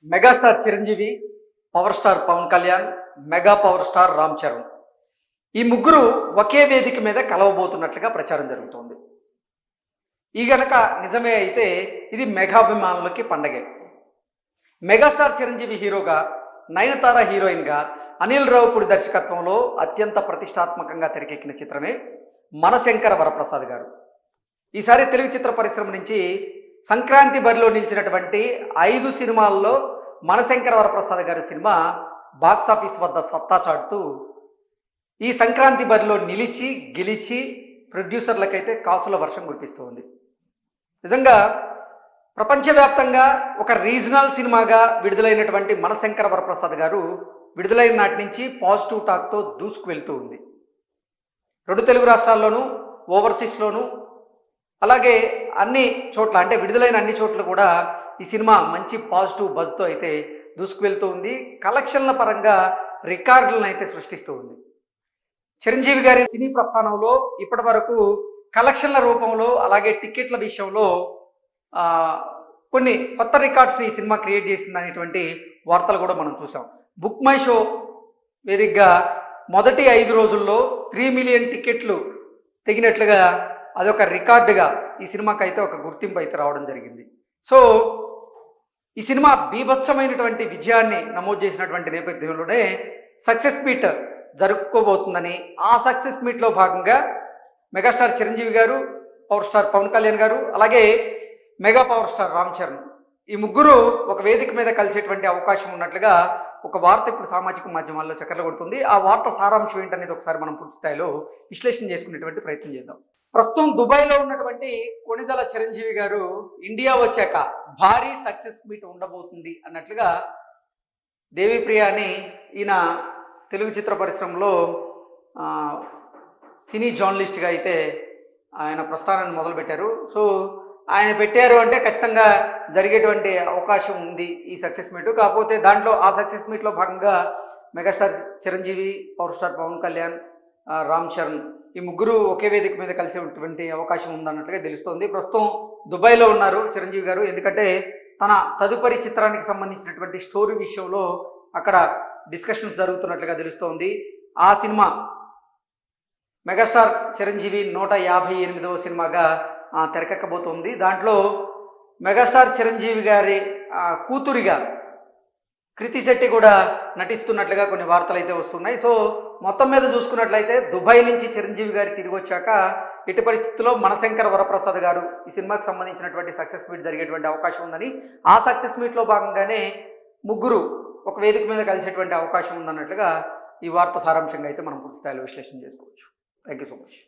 Megastar Chiranjeevi, power star Pawan Kalyan, mega power star Ram Charan ఈ ముగ్గురు ఒకే వేదిక మీద కలవబోతున్నట్లుగా ప్రచారం జరుగుతోంది. ఈ గనక నిజమే అయితే ఇది మెగాభిమానులకి పండగే. మెగాస్టార్ చిరంజీవి హీరోగా, నయనతార హీరోయిన్గా, అనిల్ రావుపూడి దర్శకత్వంలో అత్యంత ప్రతిష్టాత్మకంగా తెరకెక్కిన చిత్రమే మనశంకర వరప్రసాద్ గారు. ఈసారి తెలుగు చిత్ర పరిశ్రమ నుంచి సంక్రాంతి బరిలో నిలిచినటువంటి 5 సినిమాల్లో మనశంకర వరప్రసాద్ గారి సినిమా బాక్సాఫీస్ వద్ద సత్తా చాటుతూ ఈ సంక్రాంతి బరిలో నిలిచి గెలిచి ప్రొడ్యూసర్లకైతే కాసుల వర్షం కురిపిస్తూ ఉంది. నిజంగా ప్రపంచవ్యాప్తంగా ఒక రీజనల్ సినిమాగా విడుదలైనటువంటి మనశంకర వరప్రసాద్ గారు విడుదలైన నాటి నుంచి పాజిటివ్ టాక్తో దూసుకు వెళ్తూ ఉంది. 2 తెలుగు రాష్ట్రాల్లోనూ, ఓవర్సీస్లోనూ, అలాగే అన్ని చోట్ల అంటే విడుదలైన అన్ని చోట్ల కూడా ఈ సినిమా మంచి పాజిటివ్ బజ్తో అయితే దూసుకు వెళ్తూ ఉంది. కలెక్షన్ల పరంగా రికార్డులను అయితే సృష్టిస్తూ ఉంది. చిరంజీవి గారి సినీ ప్రస్థానంలో ఇప్పటి వరకు కలెక్షన్ల రూపంలో అలాగే టికెట్ల విషయంలో కొన్ని కొత్త రికార్డ్స్ని ఈ సినిమా క్రియేట్ చేసింది అనేటువంటి వార్తలు కూడా మనం చూసాం. బుక్ మై షో వేదికగా మొదటి 5 రోజుల్లో 3 మిలియన్ టికెట్లు తెగినట్లుగా అదొక రికార్డుగా ఈ సినిమాకి అయితే ఒక గుర్తింపు అయితే రావడం జరిగింది. సో ఈ సినిమా బీభత్సమైనటువంటి విజయాన్ని నమోదు చేసినటువంటి నేపథ్యంలోనే సక్సెస్ మీట్ జరుపుకోబోతుందని, ఆ సక్సెస్ మీట్లో భాగంగా మెగాస్టార్ చిరంజీవి గారు, పవర్ స్టార్ పవన్ కళ్యాణ్ గారు, అలాగే mega power star Ram Charan ఈ ముగ్గురు ఒక వేదిక మీద కలిసేటువంటి అవకాశం ఉన్నట్లుగా ఒక వార్త ఇప్పుడు సామాజిక మాధ్యమాల్లో చక్కర్లు కొడుతుంది. ఆ వార్త సారాంశం ఏంటనేది ఒకసారి మనం పూర్తి స్థాయిలో విశ్లేషణ చేసుకునేటువంటి ప్రయత్నం చేద్దాం. ప్రస్తుతం దుబాయ్లో ఉన్నటువంటి కొణిదల చిరంజీవి గారు ఇండియా వచ్చాక భారీ సక్సెస్ మీట్ ఉండబోతుంది అన్నట్లుగా దేవిప్రియ అని ఈయన తెలుగు చిత్ర పరిశ్రమలో సినీ జర్నలిస్ట్గా అయితే ఆయన ప్రస్థానాన్ని మొదలుపెట్టారు. సో ఆయన పెట్టారు అంటే ఖచ్చితంగా జరిగేటువంటి అవకాశం ఉంది ఈ సక్సెస్ మీట్. కాకపోతే దాంట్లో ఆ సక్సెస్ మీట్లో భాగంగా megastar Chiranjeevi, power star Pawan Kalyan, Ram Charan ఈ ముగ్గురు ఒకే వేదిక మీద కలిసేటువంటి అవకాశం ఉందన్నట్లుగా తెలుస్తోంది. ప్రస్తుతం దుబాయ్లో ఉన్నారు చిరంజీవి గారు. ఎందుకంటే తన తదుపరి చిత్రానికి సంబంధించినటువంటి స్టోరీ విషయంలో అక్కడ డిస్కషన్స్ జరుగుతున్నట్లుగా తెలుస్తోంది. ఆ సినిమా మెగాస్టార్ చిరంజీవి 158వ సినిమాగా తెరకెక్కబోతోంది. దాంట్లో మెగాస్టార్ చిరంజీవి గారి కూతురిగా కృతి శెట్టి కూడా నటిస్తున్నట్లుగా కొన్ని వార్తలు అయితే వస్తున్నాయి. సో మొత్తం మీద చూసుకున్నట్లయితే దుబాయ్ నుంచి చిరంజీవి గారి తిరిగి వచ్చాక ఎట్టి పరిస్థితుల్లో మనశంకర వరప్రసాద్ గారు ఈ సినిమాకి సంబంధించినటువంటి సక్సెస్ మీట్ జరిగేటువంటి అవకాశం ఉందని, ఆ సక్సెస్ మీట్లో భాగంగానే ముగ్గురు ఒక వేదిక మీద కలిసేటువంటి అవకాశం ఉందన్నట్లుగా ఈ వార్త సారాంశంగా అయితే మనం పూర్తి స్థాయిలో విశ్లేషణ చేసుకోవచ్చు. Thank you so much.